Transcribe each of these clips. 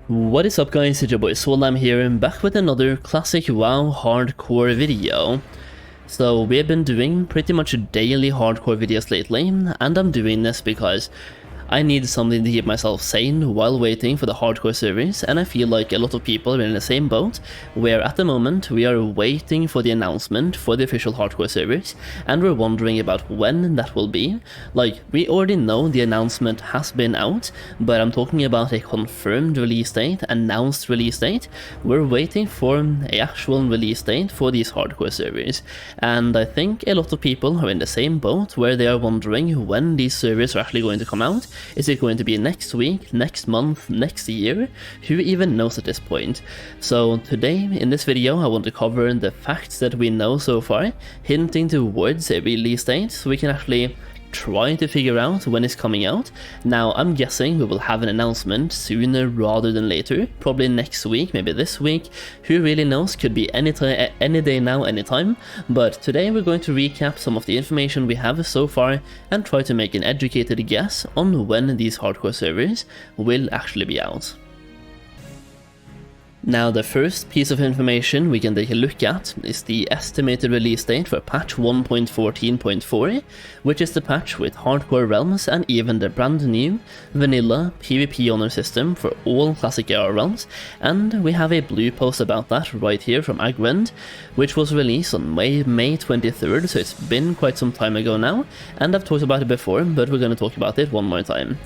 What is up guys, it's your boy Solam here and back with another classic WoW hardcore video. So we have been doing pretty much daily hardcore videos lately, and I'm doing this because I need something to keep myself sane while waiting for the hardcore series, and I feel like a lot of people are in the same boat, where at the moment we are waiting for the announcement for the official hardcore series, and we're wondering about when that will be. Like, we already know the announcement has been out, but I'm talking about a confirmed release date, announced release date. We're waiting for an actual release date for these hardcore series, and I think a lot of people are in the same boat, where they are wondering when these series are actually going to come out. Is it going to be next week, next month, next year? Who even knows at this point? So today, in this video, I want to cover the facts that we know so far, hinting towards a release date, so we can actually try to figure out when it's coming out. Now, I'm guessing we will have an announcement sooner rather than later, probably next week, maybe this week. Who really knows? Could be any day now, anytime. But today we're going to recap some of the information we have so far and try to make an educated guess on when these hardcore servers will actually be out. Now, the first piece of information we can take a look at is the estimated release date for patch 1.14.4, which is the patch with hardcore realms and even the brand new vanilla PvP honor system for all classic era realms, and we have a blue post about that right here from Agwend, which was released on May 23rd, so it's been quite some time ago now, and I've talked about it before, but we're going to talk about it one more time.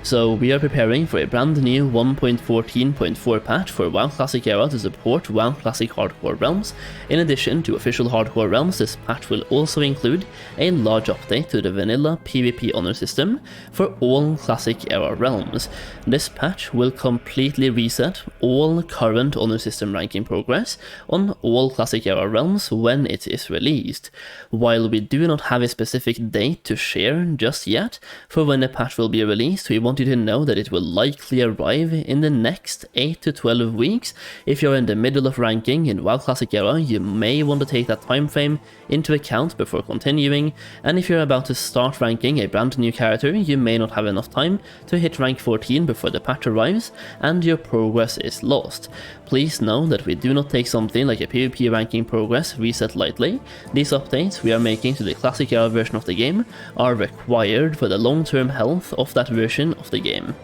So we are preparing for a brand new 1.14.4 patch for WoW Classic era to support WoW Classic Hardcore Realms. In addition to official Hardcore Realms, this patch will also include a large update to the vanilla PvP honor system for all Classic era realms. This patch will completely reset all current honor system ranking progress on all Classic era realms when it is released. While we do not have a specific date to share just yet for when the patch will be released, we want you to know that it will likely arrive in the next 8 to 12 weeks. If you're in the middle of ranking in WoW Classic era, you may want to take that time frame into account before continuing, and if you're about to start ranking a brand new character, you may not have enough time to hit rank 14 before the patch arrives, and your progress is lost. Please know that we do not take something like a PvP ranking progress reset lightly. These updates we are making to the Classic era version of the game are required for the long-term health of that version of the game.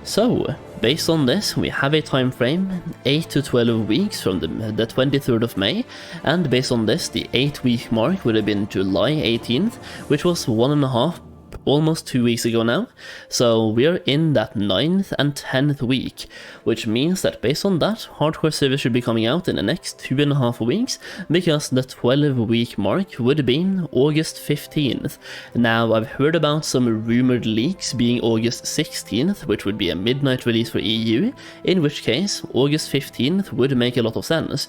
So, based on this, we have a time frame 8 to 12 weeks from the 23rd of May, and based on this, the 8-week mark would have been July 18th, which was 1.5, almost 2 weeks ago now. So we're in that 9th and 10th week, which means that based on that, hardcore service should be coming out in the next 2.5 weeks, because the 12-week mark would be August 15th. Now, I've heard about some rumored leaks being August 16th, which would be a midnight release for EU, in which case August 15th would make a lot of sense.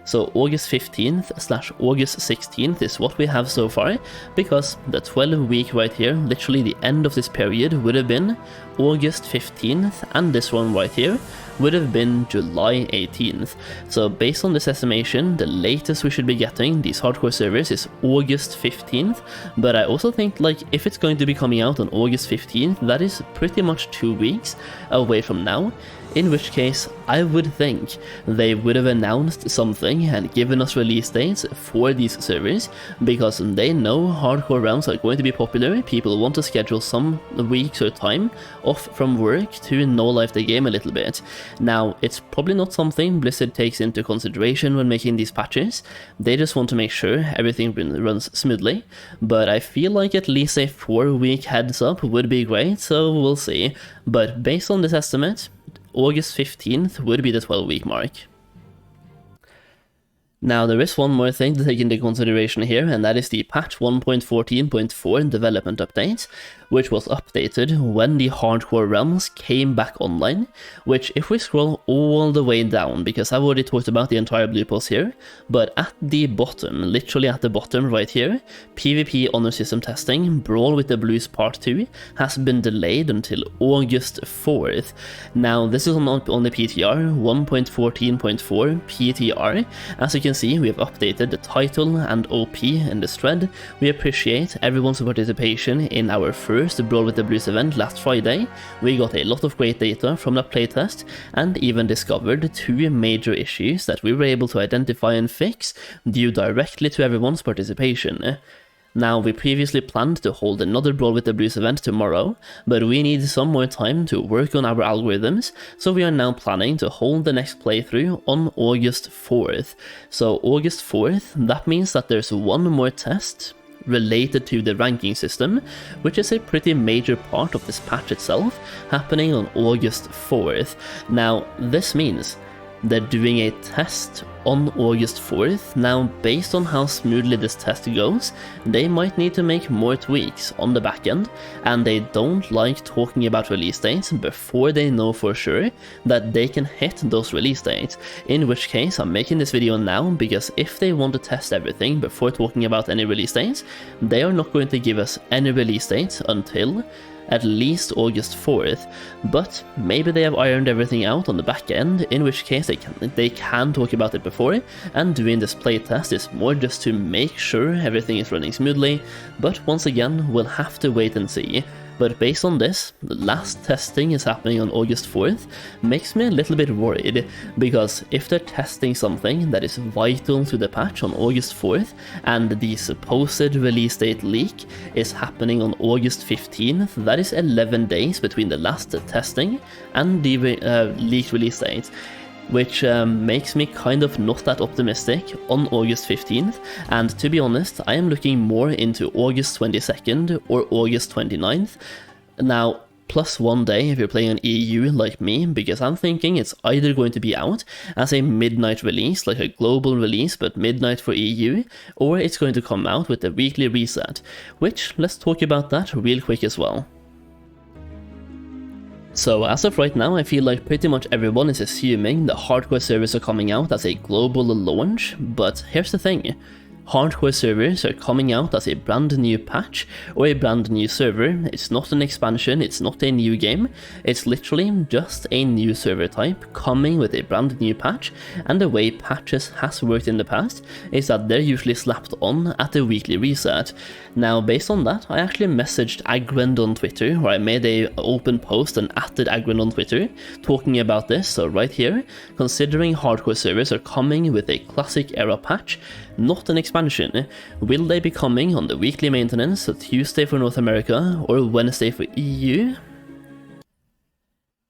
So August 15th / August 16th is what we have so far, because the 12-week right here, literally the end of this period, would have been August 15th, and this one right here would have been July 18th. So based on this estimation, the latest we should be getting these hardcore servers is August 15th, but I also think, like, if it's going to be coming out on August 15th, that is pretty much 2 weeks away from now, in which case I would think they would have announced something and given us release dates for these servers, because they know hardcore realms are going to be popular. People want to schedule some weeks or time off from work to no-life the game a little bit. Now, it's probably not something Blizzard takes into consideration when making these patches. They just want to make sure everything runs smoothly, but I feel like at least a 4-week heads up would be great, so we'll see. But based on this estimate, August 15th would be the 12-week mark. Now, there is one more thing to take into consideration here, and that is the patch 1.14.4 development update, which was updated when the hardcore realms came back online, which, if we scroll all the way down, because I've already talked about the entire blue post here, but at the bottom, literally at the bottom right here, PvP honor system testing, Brawl with the Blues Part 2, has been delayed until August 4th. Now, this is on the PTR, 1.14.4 PTR. As you can see, we have updated the title and OP in this thread. We appreciate everyone's participation in our first first Brawl with the Blues event last Friday, we got a lot of great data from that playtest and even discovered 2 major issues that we were able to identify and fix due directly to everyone's participation. Now, we previously planned to hold another Brawl with the Blues event tomorrow, but we need some more time to work on our algorithms, so we are now planning to hold the next playthrough on August 4th. So August 4th, that means that there's one more test related to the ranking system, which is a pretty major part of this patch itself, happening on August 4th. Now, this means they're doing a test on August 4th. Now, based on how smoothly this test goes, they might need to make more tweaks on the backend, and they don't like talking about release dates before they know for sure that they can hit those release dates, in which case I'm making this video now because if they want to test everything before talking about any release dates, they are not going to give us any release dates until at least August 4th, but maybe they have ironed everything out on the back end, in which case they can talk about it before, and doing this playtest is more just to make sure everything is running smoothly, but once again, we'll have to wait and see. But based on this, the last testing is happening on August 4th, makes me a little bit worried, because if they're testing something that is vital to the patch on August 4th, and the supposed release date leak is happening on August 15th, that is 11 days between the last testing and the leaked release date, which makes me kind of not that optimistic on August 15th, and to be honest, I am looking more into August 22nd or August 29th. Now, plus 1 day if you're playing on EU like me, because I'm thinking it's either going to be out as a midnight release, like a global release but midnight for EU, or it's going to come out with a weekly reset, which, let's talk about that real quick as well. So as of right now, I feel like pretty much everyone is assuming the hardcore servers are coming out as a global launch, but here's the thing. Hardcore servers are coming out as a brand new patch or a brand new server. It's not an expansion, it's not a new game, it's literally just a new server type coming with a brand new patch, and the way patches has worked in the past is that they're usually slapped on at the weekly reset. Now, based on that, I actually messaged Agrend on Twitter, or I made an open post and added Agrend on Twitter talking about this. So right here, considering hardcore servers are coming with a classic era patch, not an expansion, will they be coming on the weekly maintenance, so Tuesday for North America or Wednesday for EU?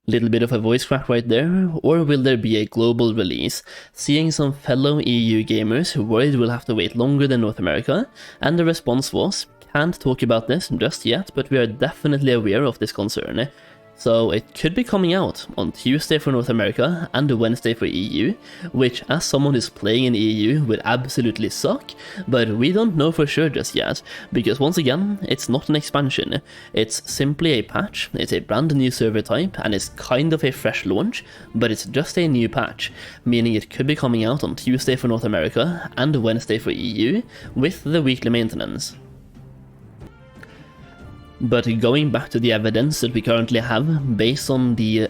Little bit of a voice crack right there. Or will there be a global release? Seeing some fellow EU gamers worried we'll have to wait longer than North America, and the response was, can't talk about this just yet, but we are definitely aware of this concern. So it could be coming out on Tuesday for North America and Wednesday for EU, which as someone who's playing in EU would absolutely suck, but we don't know for sure just yet, because once again, it's not an expansion, it's simply a patch, it's a brand new server type, and it's kind of a fresh launch, but it's just a new patch, meaning it could be coming out on Tuesday for North America and Wednesday for EU, with the weekly maintenance. But going back to the evidence that we currently have, based on the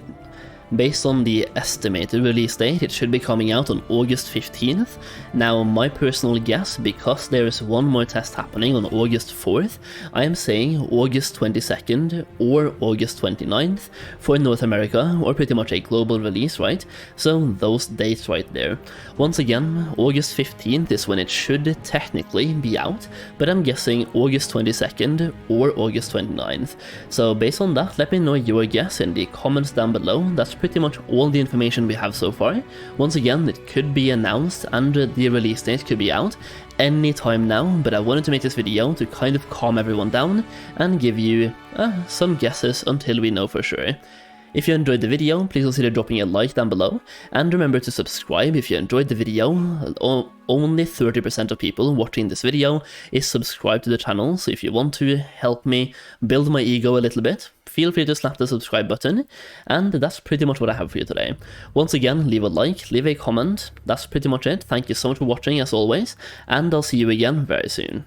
estimated release date, it should be coming out on August 15th. Now, my personal guess, because there is one more test happening on August 4th, I am saying August 22nd or August 29th for North America, or pretty much a global release, right? So those dates right there. Once again, August 15th is when it should technically be out, but I'm guessing August 22nd or August 29th. So based on that, let me know your guess in the comments down below. That's pretty much all the information we have so far. Once again, it could be announced and the release date could be out any time now, but I wanted to make this video to kind of calm everyone down and give you some guesses until we know for sure. If you enjoyed the video, please consider dropping a like down below, and remember to subscribe if you enjoyed the video. Only 30% of people watching this video is subscribed to the channel, so if you want to help me build my ego a little bit, feel free to slap the subscribe button, and that's pretty much what I have for you today. Once again, leave a like, leave a comment, that's pretty much it. Thank you so much for watching as always, and I'll see you again very soon.